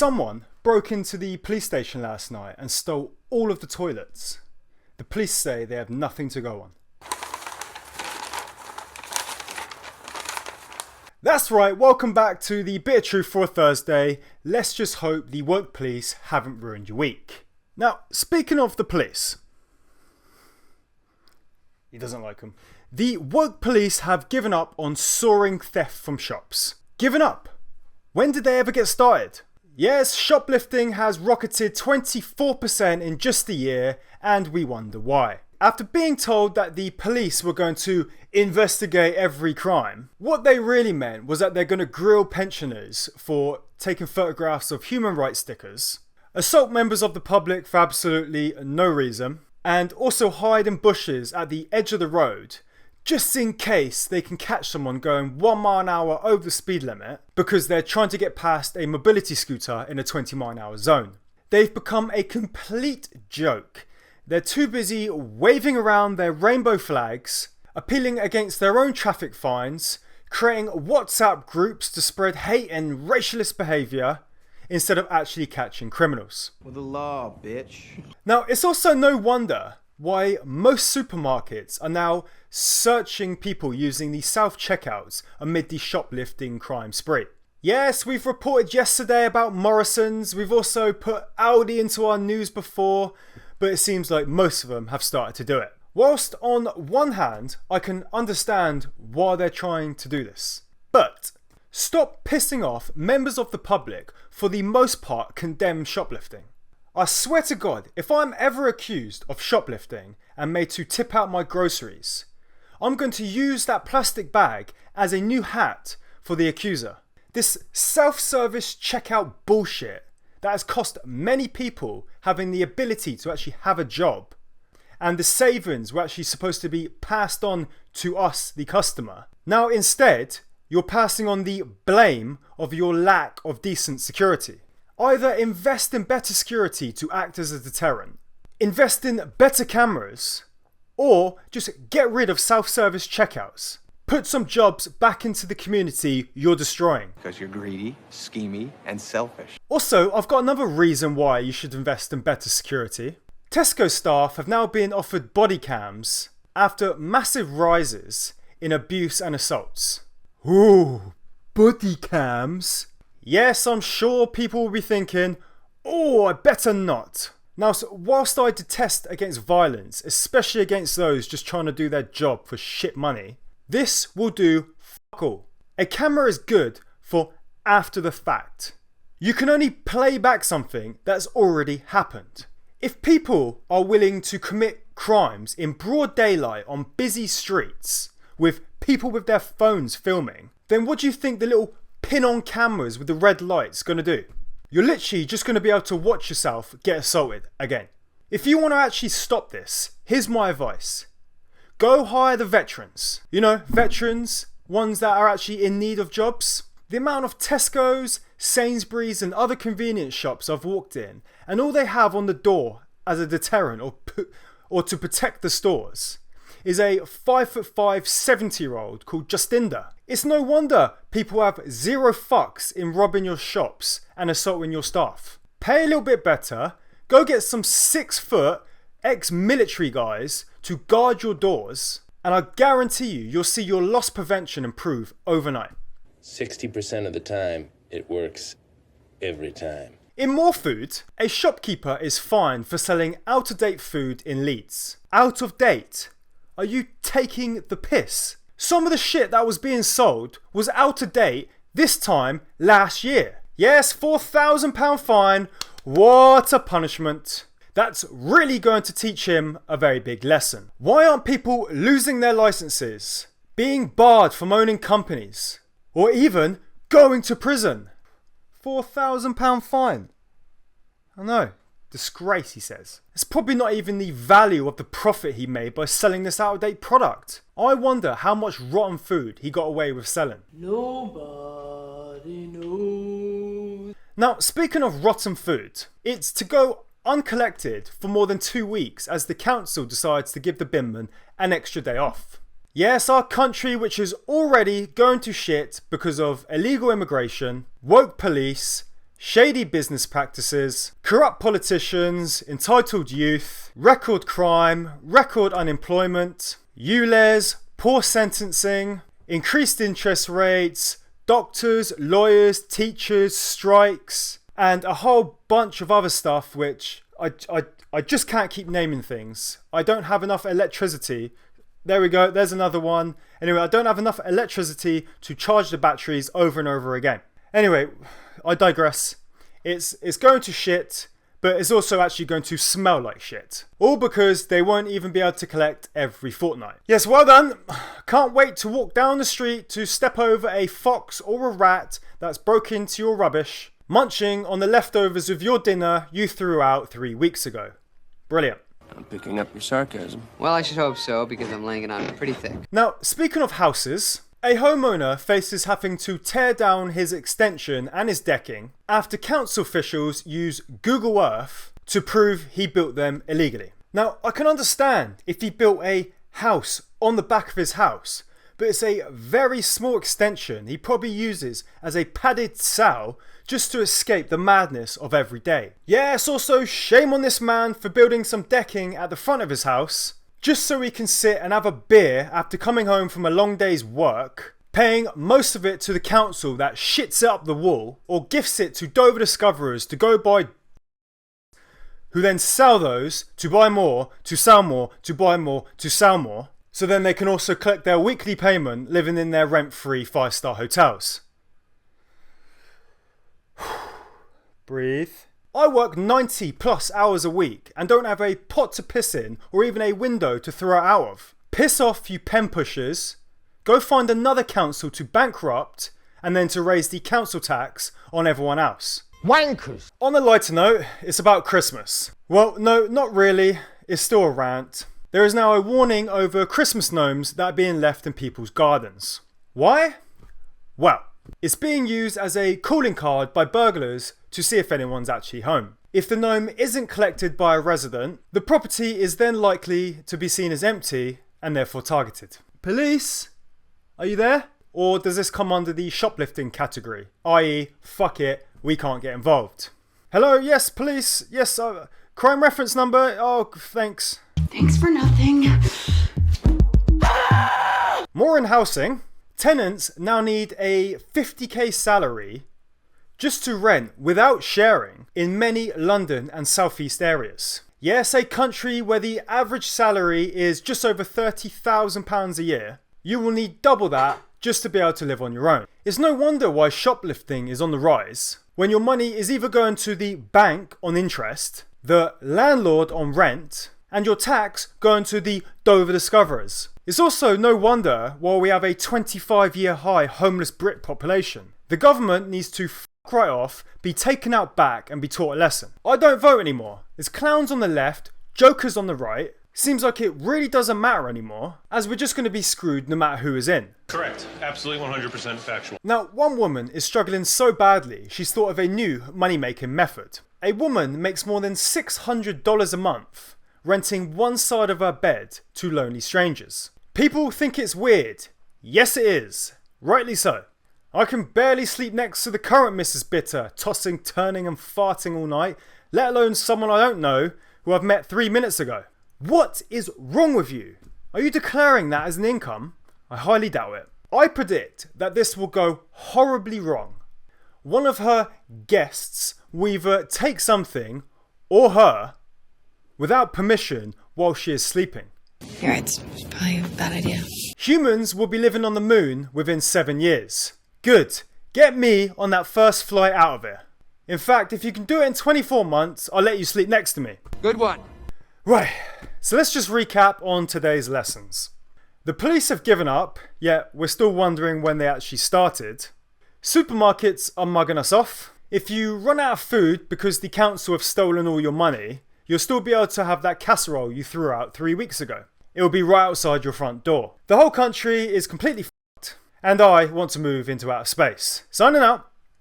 Someone broke into the police station last night and stole all of the toilets. The police say they have nothing to go on. That's right, welcome back to the Bit of Truth for a Thursday. Let's just hope the woke police haven't ruined your week. Now, speaking of the police, he doesn't like them. The woke police have given up on soaring theft from shops. Given up? When did they ever get started? Yes, shoplifting has rocketed 24% in just a year, and we wonder why. After being told that the police were going to investigate every crime, what they really meant was that they're going to grill pensioners for taking photographs of human rights stickers, assault members of the public for absolutely no reason, and also hide in bushes at the edge of the road just in case they can catch someone going 1 mile an hour over the speed limit because they're trying to get past a mobility scooter in a 20 mile an hour zone. They've become a complete joke. They're too busy waving around their rainbow flags, appealing against their own traffic fines, creating WhatsApp groups to spread hate and racialist behaviour instead of actually catching criminals. With the law, bitch. Now, it's also no wonder why most supermarkets are now searching people using the self-checkouts amid the shoplifting crime spree. Yes, we've reported yesterday about Morrison's, we've also put Aldi into our news before, but it seems like most of them have started to do it. Whilst on one hand, I can understand why they're trying to do this. But stop pissing off members of the public for the most part condemn shoplifting. I swear to God, if I'm ever accused of shoplifting and made to tip out my groceries, I'm going to use that plastic bag as a new hat for the accuser. This self-service checkout bullshit that has cost many people having the ability to actually have a job, and the savings were actually supposed to be passed on to us, the customer. Now instead, you're passing on the blame of your lack of decent security. Either invest in better security to act as a deterrent, invest in better cameras, or just get rid of self-service checkouts. Put some jobs back into the community you're destroying. Because you're greedy, schemy, and selfish. Also, I've got another reason why you should invest in better security. Tesco staff have now been offered bodycams after massive rises in abuse and assaults. Ooh, bodycams? Yes, I'm sure people will be thinking, oh, I better not. Now, so whilst I detest against violence, especially against those just trying to do their job for shit money, this will do fuck all. A camera is good for after the fact. You can only play back something that's already happened. If people are willing to commit crimes in broad daylight on busy streets with people with their phones filming, then what do you think the little pin on cameras with the red lights going to do? You're literally just going to be able to watch yourself get assaulted again. If you want to actually stop this, here's my advice. Go hire the veterans. You know, veterans, ones that are actually in need of jobs. The amount of Tesco's, Sainsbury's and other convenience shops I've walked in, and all they have on the door as a deterrent or to protect the stores is a 5'5", 70-year-old called Justinda. It's no wonder people have zero fucks in robbing your shops and assaulting your staff. Pay a little bit better, go get some 6-foot ex-military guys to guard your doors, and I guarantee you'll see your loss prevention improve overnight. 60% of the time, it works every time. In more food, a shopkeeper is fined for selling out-of-date food in Leeds. Out of date? Are you taking the piss? Some of the shit that was being sold was out of date this time last year. Yes, £4,000 fine. What a punishment. That's really going to teach him a very big lesson. Why aren't people losing their licenses, being barred from owning companies, or even going to prison? £4,000 fine. I know. Disgrace, he says. It's probably not even the value of the profit he made by selling this out-of-date product. I wonder how much rotten food he got away with selling. Nobody knows. Now, speaking of rotten food, it's to go uncollected for more than 2 weeks as the council decides to give the binman an extra day off. Yes, our country, which is already going to shit because of illegal immigration, woke police, shady business practices, corrupt politicians, entitled youth, record crime, record unemployment, ULEZ, poor sentencing, increased interest rates, doctors, lawyers, teachers, strikes, and a whole bunch of other stuff which I just can't keep naming things. I don't have enough electricity. There we go, there's another one. Anyway, I don't have enough electricity to charge the batteries over and over again. Anyway, I digress. It's going to shit, but it's also actually going to smell like shit. All because they won't even be able to collect every fortnight. Yes, well done. Can't wait to walk down the street to step over a fox or a rat that's broke into your rubbish, munching on the leftovers of your dinner you threw out 3 weeks ago. Brilliant. I'm picking up your sarcasm. Well, I should hope so, because I'm laying it on pretty thick. Now, speaking of houses, a homeowner faces having to tear down his extension and his decking after council officials use Google Earth to prove he built them illegally. Now, I can understand if he built a house on the back of his house, but it's a very small extension he probably uses as a padded cell just to escape the madness of every day. Yes, also shame on this man for building some decking at the front of his house just so he can sit and have a beer after coming home from a long day's work, paying most of it to the council that shits it up the wall or gifts it to Dover discoverers to go buy, who then sell those to buy more, to sell more, to buy more, to sell more, so then they can also collect their weekly payment living in their rent-free 5-star hotels. Breathe. I work 90 plus hours a week and don't have a pot to piss in or even a window to throw it out of. Piss off, you pen pushers. Go find another council to bankrupt and then to raise the council tax on everyone else. Wankers! On a lighter note, it's about Christmas. Well, no, not really. It's still a rant. There is now a warning over Christmas gnomes that are being left in people's gardens. Why? Well, it's being used as a calling card by burglars to see if anyone's actually home. If the gnome isn't collected by a resident, the property is then likely to be seen as empty and therefore targeted. Police? Are you there? Or does this come under the shoplifting category? I.e., fuck it, we can't get involved. Hello, yes, police, yes, crime reference number, oh, thanks. Thanks for nothing. More in housing. Tenants now need a 50k salary just to rent without sharing in many London and southeast areas. Yes, a country where the average salary is just over £30,000 a year. You will need double that just to be able to live on your own. It's no wonder why shoplifting is on the rise, when your money is either going to the bank on interest, the landlord on rent, and your tax going to the Dover discoverers. It's also no wonder why we have a 25-year high homeless Brit population. The government needs to f*** right off, be taken out back and be taught a lesson. I don't vote anymore. There's clowns on the left, jokers on the right. Seems like it really doesn't matter anymore, as we're just going to be screwed no matter who is in. Correct. Absolutely 100% factual. Now, one woman is struggling so badly, she's thought of a new money-making method. A woman makes more than $600 a month renting one side of her bed to lonely strangers. People think it's weird. Yes, it is. Rightly so. I can barely sleep next to the current Mrs. Bitter, tossing, turning and farting all night, let alone someone I don't know who I've met 3 minutes ago. What is wrong with you? Are you declaring that as an income? I highly doubt it. I predict that this will go horribly wrong. One of her guests will either take something, or her, without permission while she is sleeping. Yeah, it's probably a bad idea. Humans will be living on the moon within 7 years. Good. Get me on that first flight out of here. In fact, if you can do it in 24 months, I'll let you sleep next to me. Good one. Right, so let's just recap on today's lessons. The police have given up, yet we're still wondering when they actually started. Supermarkets are mugging us off. If you run out of food because the council have stolen all your money, you'll still be able to have that casserole you threw out 3 weeks ago. It will be right outside your front door. The whole country is completely f***ed, and I want to move into outer space. Signing out.